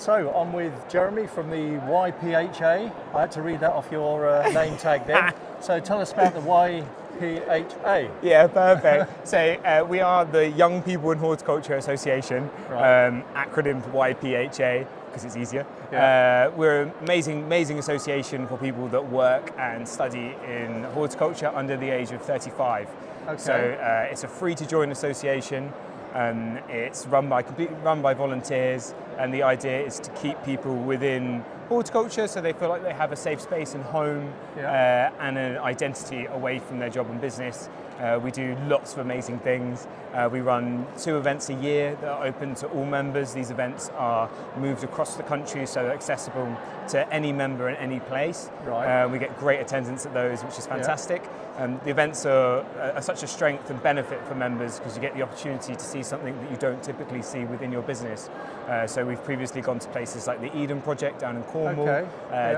So I'm with Jeremy from the YPHA. I had to read that off your name tag there. So tell us about the YPHA. Yeah, perfect. So we are the Young People in Horticulture Association, Right. acronym for YPHA because it's easier. Yeah. We're an amazing association for people that work and study in horticulture under the age of 35. Okay. So it's a free to join association. It's completely run by volunteers, and the idea is to keep people within horticulture so they feel like they have a safe space and home, and an identity away from their job and business. We do lots of amazing things. We run 2 events a year that are open to all members. These events are moved across the country, so they're accessible to any member in any place. Right. We get great attendance at those, which is fantastic. The events are such a strength and benefit for members because you get the opportunity to see something that you don't typically see within your business. So we've previously gone to places like the Eden Project down in Cornwall,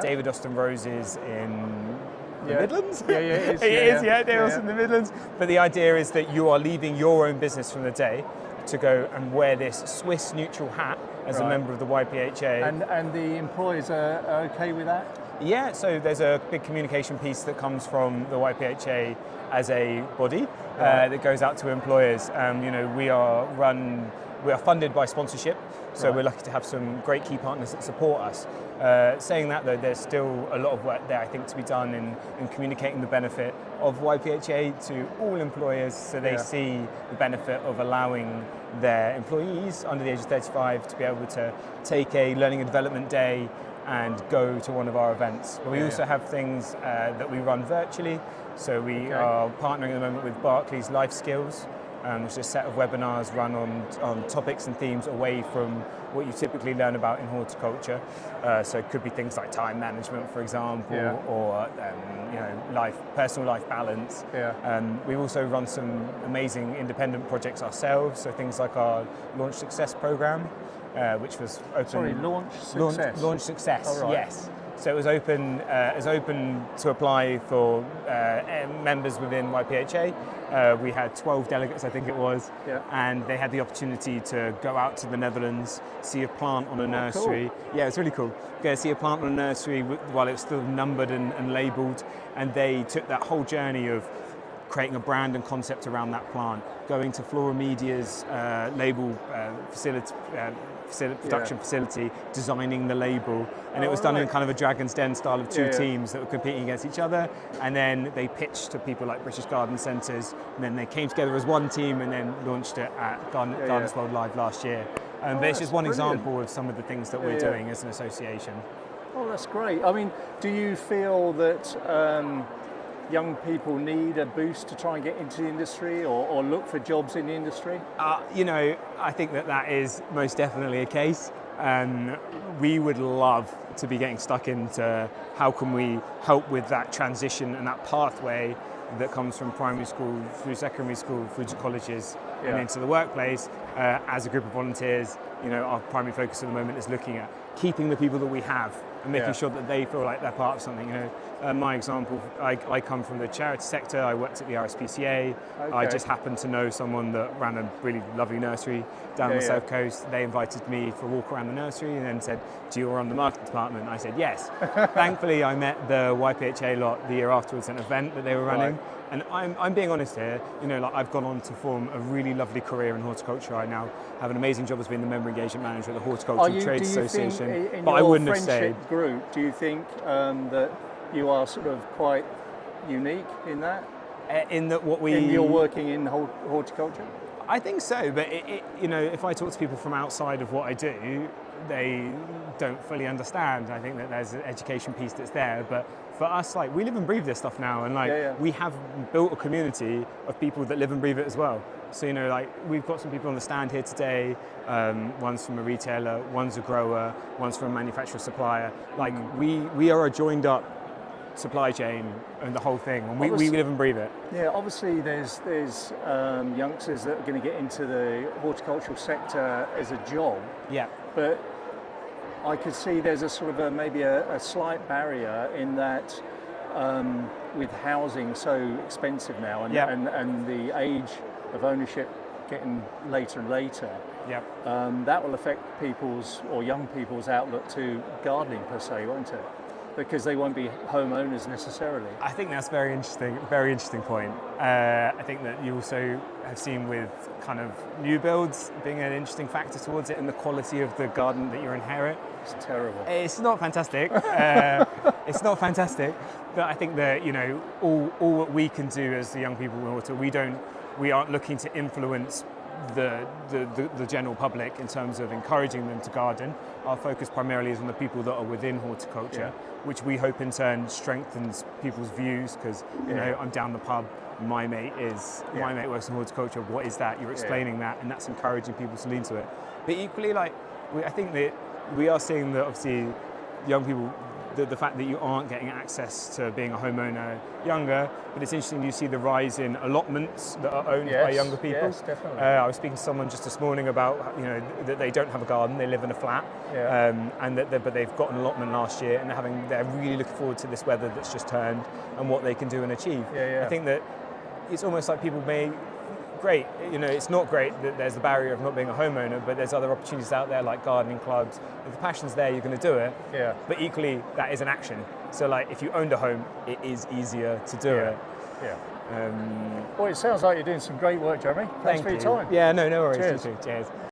David Austin Roses in the Midlands? Yeah, it is. It is, David Austin in the Midlands. But the idea is that you are leaving your own business from the day to go and wear this Swiss neutral hat as a member of the YPHA. And the employers are okay with that? Yeah, so there's a big communication piece that comes from the YPHA as a body that goes out to employers. We are funded by sponsorship, so we're lucky to have some great key partners that support us. Saying that though, there's still a lot of work there, I think, to be done in communicating the benefit of YPHA to all employers so they see the benefit of allowing their employees under the age of 35 to be able to take a learning and development day and go to one of our events. But we also have things that we run virtually. So we are partnering at the moment with Barclays Life Skills, which is a set of webinars run on topics and themes away from what you typically learn about in horticulture. So it could be things like time management, for example, or personal life balance. We also run some amazing independent projects ourselves. So things like our Launch Success program, which was open. Sorry, Launch Success. Launch Success. Oh, right. Yes. So it was open to apply for members within YPHA. We had 12 delegates, I think it was, and they had the opportunity to go out to the Netherlands, see a plant on a nursery. Cool. Yeah, it's really cool. Go see a plant on a nursery while it was still numbered and labelled, and they took that whole journey of creating a brand and concept around that plant, going to Flora Media's label facility, production facility, designing the label, and it was done in kind of a Dragon's Den style of 2 teams that were competing against each other, and then they pitched to people like British Garden Centres, and then they came together as one team and then launched it at Gardens World Live last year. But it's just one example of some of the things that we're doing as an association. Oh, that's great. I mean, do you feel that young people need a boost to try and get into the industry or look for jobs in the industry? I think that is most definitely a case. We would love to be getting stuck into how can we help with that transition and that pathway that comes from primary school through secondary school through to colleges and into the workplace. As a group of volunteers, our primary focus at the moment is looking at keeping the people that we have and making sure that they feel like they're part of something. My example, I come from the charity sector. I worked at the RSPCA. I just happened to know someone that ran a really lovely nursery down the South Coast. They invited me for a walk around the nursery and then said, "Do you run the marketing department?" I said, "Yes." Thankfully, I met the YPHA lot the year afterwards at an event that they were running. And I'm being honest here, I've gone on to form a really lovely career in horticulture. I now have an amazing job as being the member engagement manager at the Horticulture Trade Association. But I wouldn't have stayed. Group, do you think that you are sort of quite unique in that? In that you're working in horticulture? I think so, but if I talk to people from outside of what I do, they don't fully understand. I think that there's an education piece that's there, but for us, we live and breathe this stuff now, and we have built a community of people that live and breathe it as well. So we've got some people on the stand here today. One's from a retailer, one's a grower, one's from a manufacturer supplier. We are a joined up supply chain and the whole thing, and we live and breathe it. Yeah, obviously there's youngsters that are going to get into the horticultural sector as a job. Yeah. But I could see there's a sort of maybe a slight barrier in that with housing so expensive now and the age of ownership getting later and later. Yep. that will affect young people's outlook to gardening per se, won't it? Because they won't be homeowners necessarily. I think that's very interesting point. I think that you also have seen with kind of new builds being an interesting factor towards it, and the quality of the garden that you inherit. It's terrible. It's not fantastic. It's not fantastic, but I think that all what we can do as the young people in Horticulture, we aren't looking to influence the general public in terms of encouraging them to garden. Our focus primarily is on the people that are within horticulture, which we hope in turn strengthens people's views, because I'm down the pub, my mate works in horticulture, what is that? You're explaining that, and that's encouraging people to lean to it. But equally, I think that we are seeing that obviously young people, the fact that you aren't getting access to being a homeowner younger, but it's interesting you see the rise in allotments that are owned by younger people. Yes, definitely. I was speaking to someone just this morning about that they don't have a garden, they live in a flat, but they've got an allotment last year, and they're really looking forward to this weather that's just turned and what they can do and achieve. I think that it's almost like people great, it's not great that there's the barrier of not being a homeowner, but there's other opportunities out there like gardening clubs. If the passion's there, you're going to do it. But equally, that is an action. So if you owned a home, it is easier to do it. Well, it sounds like you're doing some great work, Jeremy. Thanks for your time. Yeah, no worries. Cheers. Cheers.